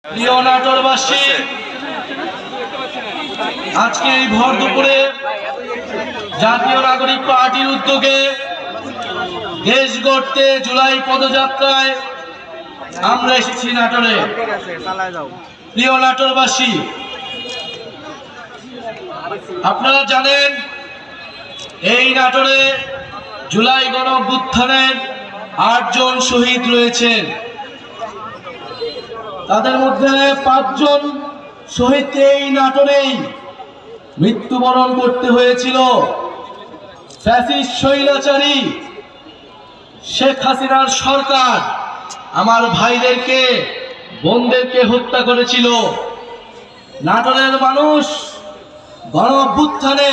প্রিয় নাটোরবাসী, আজকে এই ভর দুপুরে জাতীয় নাগরিক পার্টির উদ্যোগে দেশ গড়তে জুলাই পদযাত্রায় আমরা এসেছি নাটোরে। প্রিয় নাটোরবাসী, আপনারা জানেন এই নাটোরে জুলাই গণ অভ্যুত্থানের ৮ জন শহীদ রয়েছেন। তাদের মধ্যে ৫ জন শহীদকে এই নাটোরেই মৃত্যুবরণ করতে হয়েছিল। ফ্যাসিস্ট স্বৈরাচারী শেখ হাসিনার সরকার আমার ভাইদেরকে, বোনদেরকে হত্যা করেছিল। নাটোরের মানুষ গণ অভ্যুত্থানে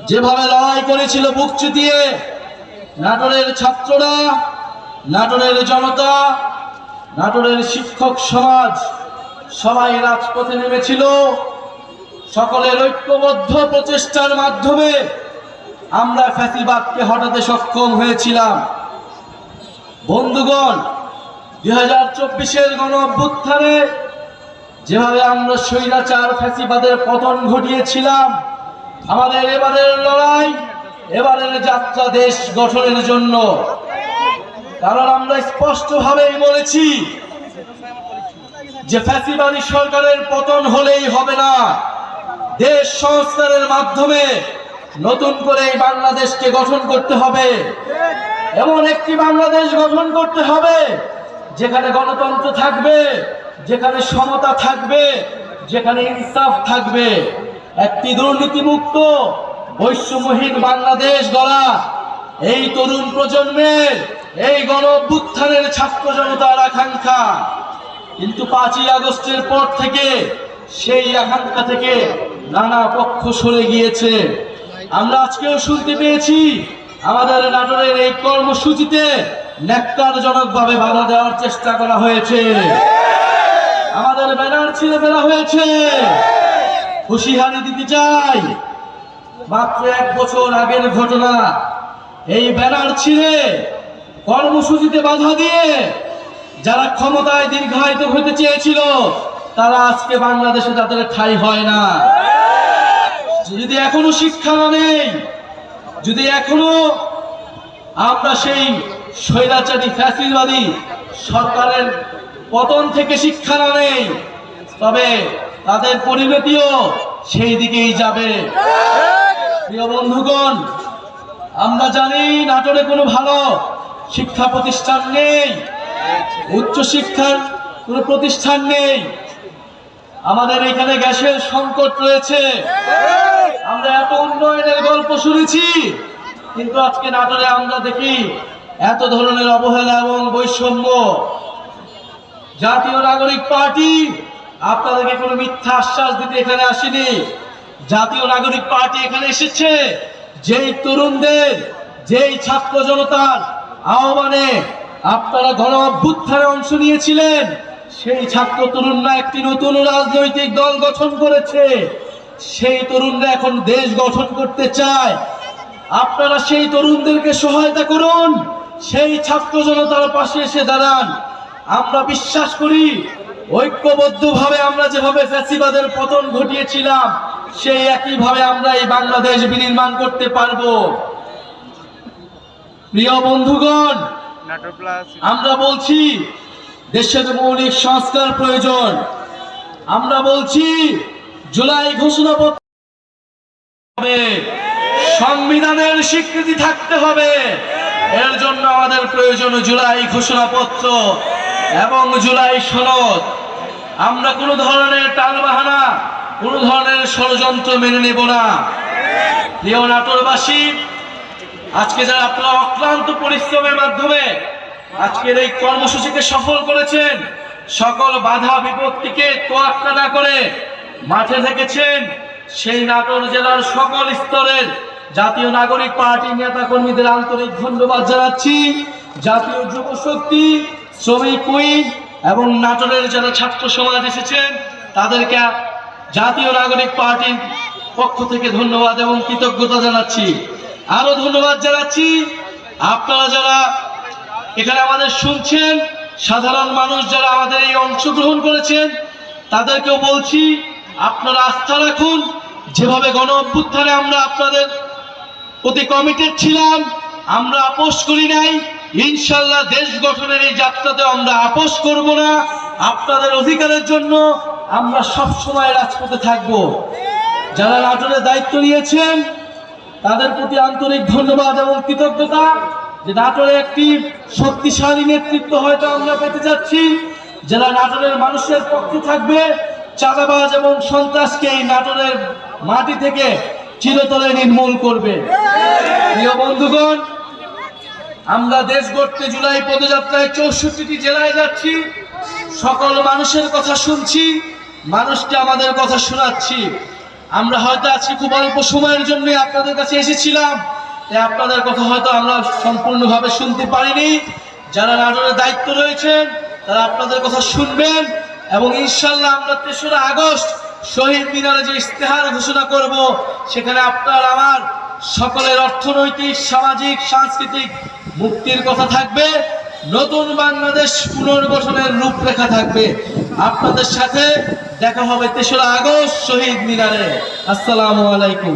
যেভাবে লড়াই করেছিল বুক চিতিয়ে, নাটোরের ছাত্ররা, নাটোরের জনতা, নাটোরের শিক্ষক সমাজ সবাই রাজপথে নেমেছিল। সকলের ঐক্যবদ্ধ প্রচেষ্টার মাধ্যমে আমরা ফ্যাসিবাদকে হটাতে সক্ষম হয়েছিলাম। বন্ধুগণ, 2024-এর গণ অভ্যুত্থানে যেভাবে আমরা স্বৈরাচার ফ্যাসিবাদের পতন ঘটিয়েছিলাম, আমাদের এবারের লড়াই, এবারের যাত্রা দেশ গঠনের জন্য। কারণ আমরা স্পষ্টভাবেই বলেছি যে ফ্যাসিবাদী সরকারের পতন হলেই হবে না, দেশ সংস্কারের মাধ্যমে নতুন করে এই বাংলাদেশকে গঠন করতে হবে। এমন একটি বাংলাদেশ গঠন করতে হবে যেখানে গণতন্ত্র থাকবে, যেখানে সমতা থাকবে, যেখানে ইনসাফ থাকবে। একটি দুর্নীতিমুক্ত বৈষম্যহীন বাংলাদেশ গড়া এই তরুণ প্রজন্মের, এই গণ অভ্যুত্থানের ছাত্র জনতার আকাঙ্ক্ষা। কিন্তু 5ই আগস্টের পর থেকে সেই আকাঙ্ক্ষা থেকে নানা পক্ষ সরে গিয়েছে। আমরা আজকেও শুনতে পেয়েছি আমাদের নাটোরের এই কর্মসূচিতে ন্যাক্কারজনকভাবে বাধা দেওয়ার চেষ্টা করা হয়েছে, আমাদের ব্যানার ছিঁড়ে ফেলা হয়েছে। হুঁশিয়ারি দিতে চাই, মাত্র 1 বছর আগের ঘটনা। এই ব্যানার ছিঁড়ে কর্মসূচিতে বাধা দিয়ে যারা ক্ষমতায় দীর্ঘায়িত হতে চেয়েছিল, তারা আজকে বাংলাদেশে তাদের ঠাঁই হয় না। যদি এখনো শিক্ষা না নেই, যদি এখনো আমরা সেই স্বৈরাচারী ফ্যাসিবাদী সরকারের পতন থেকে শিক্ষা না নেই, তবে তাদের পরিণতিও সেই দিকেই যাবে। প্রিয় বন্ধুগণ, আমরা জানি নাটোরে কোনো ভালো শিক্ষা প্রতিষ্ঠান নেই, উচ্চ শিক্ষার কোনো প্রতিষ্ঠান নেই। আমাদের এখানে গ্যাসের সংকট রয়েছে। আমরা এত উন্নয়নের গল্প শুনেছি, কিন্তু আজকে নাটোরে আমরা দেখি এত ধরনের অবহেলা এবং বৈষম্য। জাতীয় নাগরিক পার্টি আপনাদেরকে কোনো মিথ্যা আশ্বাস দিতে এখানে আসেনি। জাতীয় নাগরিক পার্টি এখানে এসেছে যেই তরুণদের, যেই ছাত্র জনতার আহ্বানে আপনারা গণ অভ্যুত্থানে অংশ নিয়েছিলেন, সেই ছাত্র তরুণরা একটি নতুন রাজনৈতিক দল গঠন করেছে। সেই তরুণরা এখন দেশ গঠন করতে চায়। আপনারা সেই তরুণদেরকে সহায়তা করুন, সেই ছাত্র জনতার পাশে এসে দাঁড়ান। আমরা বিশ্বাস করি ঐক্যবদ্ধভাবে আমরা যেভাবে ফ্যাসিবাদের পতন ঘটিয়েছিলাম, সেই একইভাবে আমরা এই বাংলাদেশ বিনির্মাণ করতে পারবো। প্রিয় বন্ধুগণ, আমরা বলছি দেশের মৌলিক সংস্কার প্রয়োজন। আমরা বলছি জুলাই ঘোষণাপত্র, সংবিধানের স্বীকৃতি থাকতে হবে। এর জন্য আমাদের প্রয়োজন জুলাই ঘোষণাপত্র এবং জুলাই সনদ। আমরা কোনো ধরনের টালবাহানা, কোনো ধরনের ষড়যন্ত্র মেনে নেব না। প্রিয় নাটোরবাসী, আজকে যারা আপনারা অক্লান্ত পরিশ্রমের মাধ্যমে আজকের এই কর্মসূচিকে সফল করেছেন, সকল বাধা বিপত্তিকে তোয়াক্কা না করে মাঠে থেকেছেন, সেই নাটোর জেলার সকল স্তরের জাতীয় নাগরিক পার্টির নেতা কর্মীদের আন্তরিক ধন্যবাদ জানাচ্ছি। জাতীয় যুব শক্তি, শ্রমিক উইং এবং নাটোরের যারা ছাত্র সমাজ এসেছেন, তাদেরকে জাতীয় নাগরিক পার্টির পক্ষ থেকে ধন্যবাদ এবং কৃতজ্ঞতা জানাচ্ছি। আরো ধন্যবাদ জানাচ্ছি আপনারা যারা এখানে আমাদের শুনছেন, সাধারণ মানুষ যারা আমাদের এই অংশগ্রহণ করেছেন তাদেরকেও বলছি, আপনারা আস্থা রাখুন। যেভাবে গণ অভ্যুত্থানে আমরা আপনাদের প্রতি কমিটেড ছিলাম, আমরা আপোষ করি নাই, ইনশাল্লাহ দেশ গঠনের এই যাত্রাতে আমরা আপোষ করব না। আপনাদের অধিকারের জন্য আমরা সব সময় রাজপথে থাকব। যারা নাটোরের দায়িত্ব নিয়েছেন তাদের প্রতি আন্তরিক ধন্যবাদ এবং কৃতজ্ঞতা, যে নাটোরে একটি শক্তিশালী নেতৃত্ব হয়তো আমরা পেতে যাচ্ছি, যারা নাটোরের মানুষের পক্ষে থাকবে, চাঁদাবাজ এবং সন্ত্রাসকে এই নাটোরের মাটি থেকে চিরতরে নির্মূল করবে। প্রিয় বন্ধুগণ, আমরা দেশ গড়তে জুলাই পদযাত্রায় 64টি জেলায় যাচ্ছি, সকল মানুষের কথা শুনছি, মানুষকে আমাদের কথা শোনাচ্ছি। আমরা হয়তো আজকে খুব অল্প সময়ের জন্য আপনাদের কাছে এসেছিলাম, তাই আপনাদের কথা হয়তো আমরা সম্পূর্ণভাবে শুনতে পারিনি। যারা নাটোরের দায়িত্ব রয়েছেন তারা আপনাদের কথা শুনবেন এবং ইনশাল্লাহ আমরা ৩রা আগস্ট শহীদ মিনারে যে ইশতেহার ঘোষণা করব, সেখানে আপনার আমার সকলের অর্থনৈতিক, সামাজিক, সাংস্কৃতিক মুক্তির কথা থাকবে, নতুন বাংলাদেশ পুনর্গঠনের রূপরেখা থাকবে। আপনাদের সাথে দেখা হবে ৩রা আগস্ট শহীদ মিনারে। আসসালামু আলাইকুম।